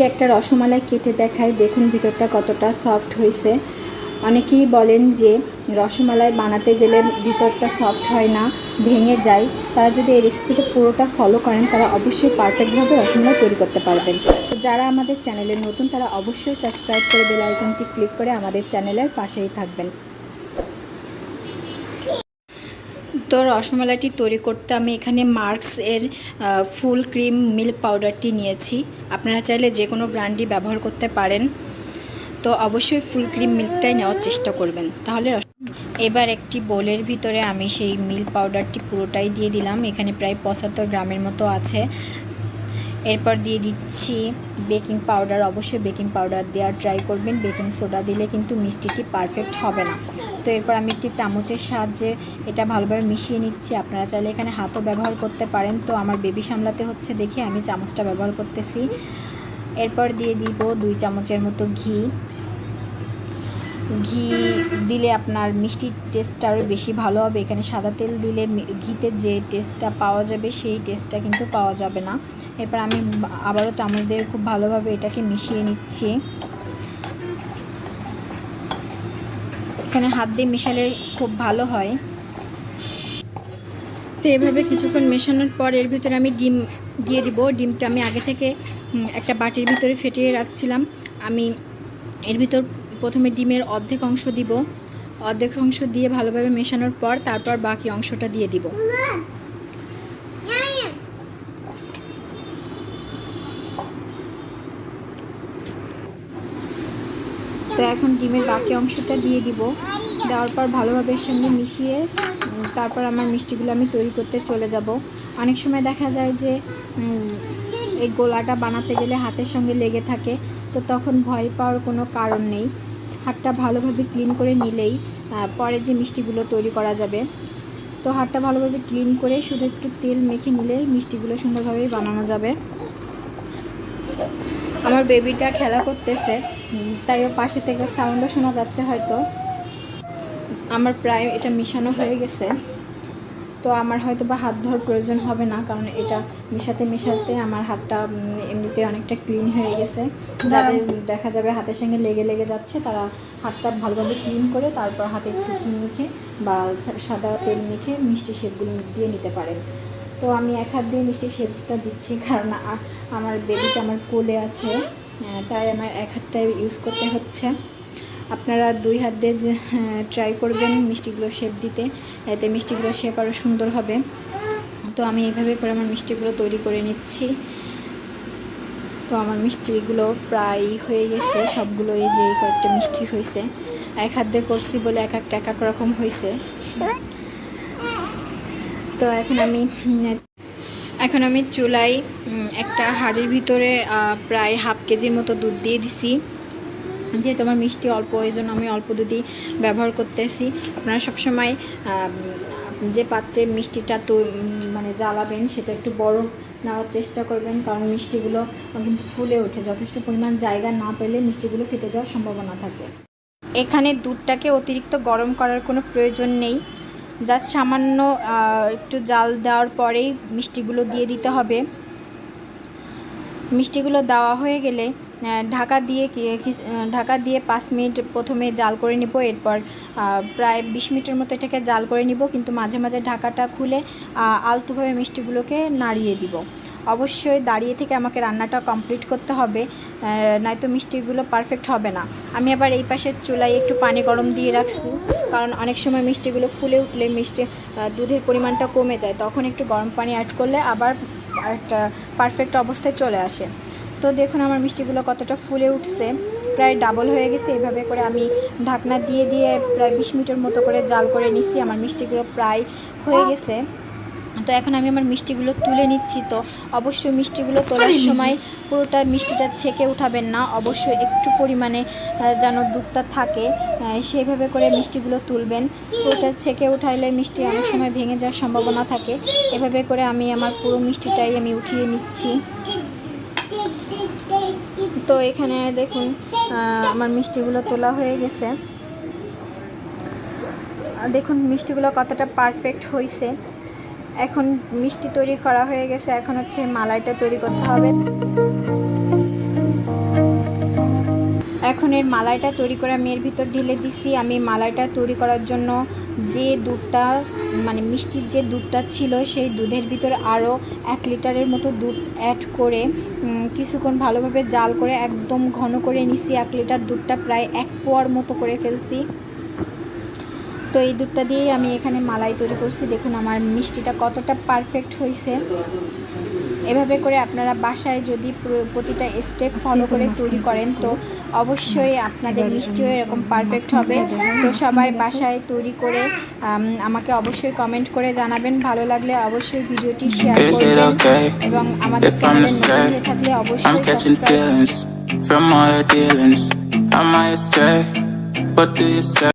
একটা রসমালাই কেটে দেখাই, দেখুন ভিতরটা কতটা সফট হয়েছে। অনেকেই বলেন যে রসমালাই বানাতে গেলে ভিতরটা সফট হয় না, ভেঙে যায়। তারা যদি এই রেসিপিটা পুরোটা ফলো করেন তারা অবশ্যই পারফেক্টভাবে রসমালাই তৈরি করতে পারবেন। তো যারা আমাদের চ্যানেলে নতুন তারা অবশ্যই সাবস্ক্রাইব করে বেল আইকনটি ক্লিক করে আমাদের চ্যানেলের পাশেই থাকবেন। তো রসমালাইটি তৈরি করতে আমি এখানে মার্কস এর ফুল ক্রিম মিল্ক পাউডারটি নিয়েছি। আপনারা চাইলে যে কোনো ব্র্যান্ডই ব্যবহার করতে পারেন। তো অবশ্যই ফুল ক্রিম মিল্কটাই নেওয়ার চেষ্টা করবেন, তাহলে এবার একটি বোলের ভিতরে আমি সেই মিল্ক পাউডারটি পুরোটাই দিয়ে দিলাম। এখানে প্রায় 75 গ্রামের মতো আছে। এরপর দিয়ে দিচ্ছি বেকিং পাউডার। অবশ্যই বেকিং পাউডার দেওয়ার ট্রাই করবেন, বেকিং সোডা দিলে কিন্তু মিষ্টিটি পারফেক্ট হবে না। তো এরপর আমি একটি চামচের সাহায্যে এটা ভালোভাবে মিশিয়ে নিচ্ছি। আপনারা চাইলে এখানে হাতও ব্যবহার করতে পারেন। তো আমার বেবি সামলাতে হচ্ছে দেখে আমি চামচটা ব্যবহার করতেছি। এরপর দিয়ে দিব 2 চামচের মতো ঘি দিলে আপনার মিষ্টির টেস্টটা আরও বেশি ভালো হবে। এখানে সাদা তেল দিলে ঘিতে যে টেস্টটা পাওয়া যাবে সেই টেস্টটা কিন্তু পাওয়া যাবে না। এরপর আমি আবারও চামচ দিয়ে খুব ভালোভাবে এটাকে মিশিয়ে নিচ্ছি। এখানে হাত দিয়ে মেশালে খুব ভালো হয়। তো এভাবে কিছুক্ষণ মেশানোর পর এর ভিতরে আমি ডিম দিয়ে দিব। ডিমটা আমি আগে থেকে একটা বাটির ভিতরে ফেটিয়ে রাখছিলাম। আমি এর ভিতর প্রথমে ডিমের অর্ধেক অংশ দিব। অর্ধেক অংশ দিয়ে ভালোভাবে মেশানোর পর তারপর বাকি অংশটা দিয়ে দিব। তো এখন ডিমের বাকি অংশটা দিয়ে দিব। দেওয়ার পর ভালোভাবে এর সঙ্গে মিশিয়ে তারপর আমার মিষ্টিগুলো আমি তৈরি করতে চলে যাব। অনেক সময় দেখা যায় যে এই গোলাটা বানাতে গেলে হাতের সঙ্গে লেগে থাকে। তো তখন ভয় পাওয়ার কোনো কারণ নেই। হাতটা ভালোভাবে ক্লিন করে নিলেই পরে যে মিষ্টিগুলো তৈরি করা যাবে। তো হাতটা ভালোভাবে ক্লিন করে শুধু একটু তেল মেখে নিলেই মিষ্টিগুলো সুন্দরভাবেই বানানো যাবে। আমার বেবিটা খেলা করতেছে, তাই ও পাশে থেকে সাউন্ডও শোনা যাচ্ছে হয়তো। আমার প্রায় এটা মিশানো হয়ে গেছে। তো আমার হয়তো বা হাত ধোয়ার প্রয়োজন হবে না, কারণ এটা মেশাতে আমার হাতটা এমনিতে অনেকটা ক্লিন হয়ে গেছে। যাদের দেখা যাবে হাতের সঙ্গে লেগে যাচ্ছে তারা হাতটা ভালোভাবে ক্লিন করে তারপর হাতে একটু ঘি মেখে বা সাদা তেল মেখে মিষ্টি শেপগুলো দিয়ে নিতে পারেন। তো আমি এক হাত দিয়ে মিষ্টি শেপটা দিচ্ছি, কারণ আমার বেবিটা আমার কোলে আছে, তাই আমার এক হাতটাই ইউজ করতে হচ্ছে। আপনারা 2 হাত দিয়ে ট্রাই করবেন মিষ্টিগুলো শেপ দিতে, এতে মিষ্টিগুলো শেপ আরও সুন্দর হবে। তো আমি এইভাবে করে আমার মিষ্টিগুলো তৈরি করে নিচ্ছি। তো আমার মিষ্টিগুলো প্রায় হয়ে গেছে সবগুলো। এই যে কয়েকটা মিষ্টি হয়েছে, এক হাত দিয়ে করছি বলে এক এক রকম হয়েছে। তো এখন আমি চুলায় একটা হাঁড়ির ভিতরে প্রায় হাফ কেজির মতো দুধ দিয়ে দিছি। যেহেতু আমার মিষ্টি অল্প, এই জন্য আমি অল্প দুধই ব্যবহার করতেছি। আপনারা সবসময় যে পাত্রে মিষ্টিটা তো মানে জ্বালাবেন সেটা একটু বড় নেওয়ার চেষ্টা করবেন, কারণ মিষ্টিগুলো কিন্তু ফুলে ওঠে। যথেষ্ট পরিমাণ জায়গা না পেলে মিষ্টিগুলো ফেটে যাওয়ার সম্ভাবনা থাকে। এখানে দুধটাকে অতিরিক্ত গরম করার কোনো প্রয়োজন নেই। জাস্ট সামান্য একটু জাল দেওয়ার পরেই মিষ্টিগুলো দিয়ে দিতে হবে। মিষ্টিগুলো দেওয়া হয়ে গেলে ঢাকা দিয়ে 5 মিনিট প্রথমে জাল করে নিব। এরপর প্রায় 20 মিনিটের মতো এটাকে জাল করে নিব, কিন্তু মাঝে মাঝে ঢাকাটা খুলে আলতোভাবে মিষ্টিগুলোকে নাড়িয়ে দিব। অবশ্যই দাঁড়িয়ে থেকে আমাকে রান্নাটা কমপ্লিট করতে হবে, নয়তো মিষ্টিগুলো পারফেক্ট হবে না। আমি আবার এই পাশের চুলায় একটু পানি গরম দিয়ে রাখছি, কারণ অনেক সময় মিষ্টিগুলো ফুলে উঠলে দুধের পরিমাণটা কমে যায়। তখন একটু গরম পানি অ্যাড করলে আবার একটা পারফেক্ট অবস্থায় চলে আসে। তো দেখুন আমার মিষ্টিগুলো কতটা ফুলে উঠছে, প্রায় ডাবল হয়ে গেছে। এভাবে করে আমি ঢাকনা দিয়ে প্রায় 20 মিনিটের মতো করে জাল করে নিছি। আমার মিষ্টিগুলো প্রায় হয়ে গেছে। তো এখন আমি আমার মিষ্টিগুলো তুলে নিচ্ছি। তো অবশ্যই মিষ্টিগুলো তোলার সময় পুরোটা মিষ্টিটা ছেঁকে উঠাবেন না, অবশ্যই একটু পরিমাণে যেন দুধটা থাকে সেইভাবে করে মিষ্টিগুলো তুলবেন। পুরোটা ছেঁকে উঠাইলে মিষ্টি অনেক সময় ভেঙে যাওয়ার সম্ভাবনা থাকে। এভাবে করে আমি আমার পুরো মিষ্টিটাই আমি উঠিয়ে নিচ্ছি। তো এখানে দেখুন আমার মিষ্টিগুলো তোলা হয়ে গেছে। দেখুন মিষ্টিগুলো কতটা পারফেক্ট হয়েছে। এখন মিষ্টি তৈরি করা হয়ে গেছে, এখন হচ্ছে মালাইটা তৈরি করতে হবে। এখন এর মালাইটা তৈরি করে আমি এর ভিতর ঢেলে দিছি। আমি মালাইটা তৈরি করার জন্য যে দুধটা মানে মিষ্টির যে দুধটা ছিল সেই দুধের ভিতর আরও 1 লিটারের মতো দুধ অ্যাড করে কিছুক্ষণ ভালোভাবে জাল করে একদম ঘন করে নিছি। 1 লিটার দুধটা প্রায় 1 পোয়ার মতো করে ফেলছি। তো এই দুধটা দিয়েই আমি এখানে মালাই তৈরি করছি। দেখুন আমার মিষ্টিটা কতটা পারফেক্ট হয়েছে। এভাবে করে আপনারা বাসায় যদি প্রতিটা স্টেপ ফলো করে তৈরি করেন তো অবশ্যই আপনাদের মিষ্টিও এরকম পারফেক্ট হবে। তো সবাই বাসায় তৈরি করে আমাকে অবশ্যই কমেন্ট করে জানাবেন। ভালো লাগলে অবশ্যই ভিডিওটি শেয়ার করবেন এবং আমাদের চ্যানেলে নতুন হয়ে থাকলে অবশ্যই সাবস্ক্রাইব